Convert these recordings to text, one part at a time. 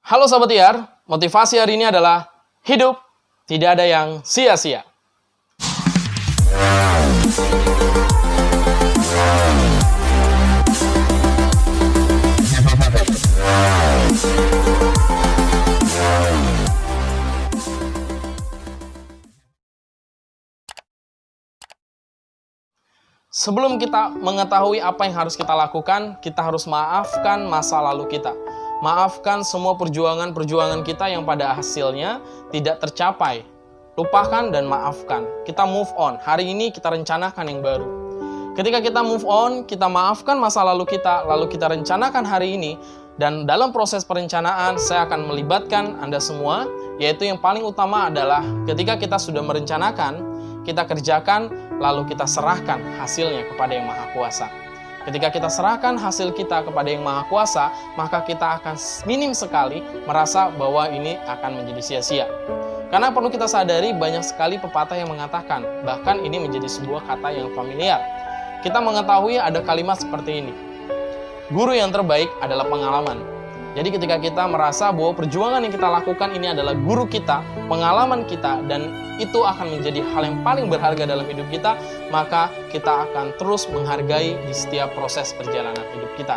Halo Sobat Tiar, motivasi hari ini adalah hidup tidak ada yang sia-sia. Sebelum kita mengetahui apa yang harus kita lakukan, kita harus maafkan masa lalu kita. Maafkan semua perjuangan-perjuangan kita yang pada hasilnya tidak tercapai. Lupakan dan maafkan. Kita move on. Hari ini kita rencanakan yang baru. Ketika kita move on, kita maafkan masa lalu kita, lalu kita rencanakan hari ini. Dan dalam proses perencanaan, saya akan melibatkan Anda semua, yaitu yang paling utama adalah ketika kita sudah merencanakan, kita kerjakan, lalu kita serahkan hasilnya kepada Yang Maha Kuasa. Ketika kita serahkan hasil kita kepada Yang Maha Kuasa, maka kita akan minim sekali merasa bahwa ini akan menjadi sia-sia. Karena perlu kita sadari banyak sekali pepatah yang mengatakan, bahkan ini menjadi sebuah kata yang familiar. Kita mengetahui ada kalimat seperti ini, guru yang terbaik adalah pengalaman. Jadi ketika kita merasa bahwa perjuangan yang kita lakukan ini adalah guru kita, pengalaman kita, dan itu akan menjadi hal yang paling berharga dalam hidup kita, maka kita akan terus menghargai di setiap proses perjalanan hidup kita.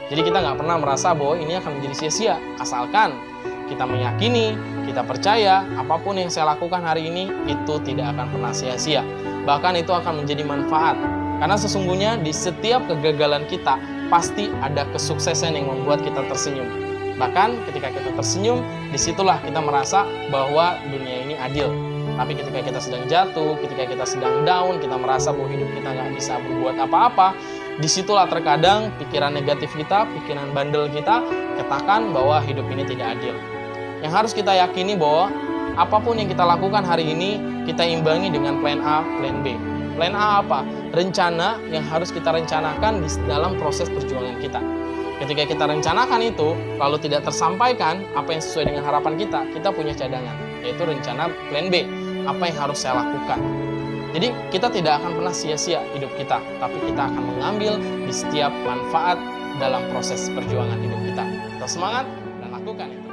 Jadi kita nggak pernah merasa bahwa ini akan menjadi sia-sia, asalkan kita meyakini, kita percaya, apapun yang saya lakukan hari ini, itu tidak akan pernah sia-sia. Bahkan itu akan menjadi manfaat. Karena sesungguhnya di setiap kegagalan kita, pasti ada kesuksesan yang membuat kita tersenyum. Bahkan ketika kita tersenyum, disitulah kita merasa bahwa dunia ini adil. Tapi ketika kita sedang jatuh, ketika kita sedang down, kita merasa bahwa hidup kita nggak bisa berbuat apa-apa, disitulah terkadang pikiran negatif kita, pikiran bandel kita, katakan bahwa hidup ini tidak adil. Yang harus kita yakini bahwa apapun yang kita lakukan hari ini, kita imbangi dengan plan A, plan B. Plan A apa? Rencana yang harus kita rencanakan di dalam proses perjuangan kita. Ketika kita rencanakan itu, lalu tidak tersampaikan apa yang sesuai dengan harapan kita punya cadangan, yaitu rencana plan B, apa yang harus saya lakukan. Jadi kita tidak akan pernah sia-sia hidup kita, tapi kita akan mengambil di setiap manfaat dalam proses perjuangan hidup kita. Kita semangat dan lakukan itu.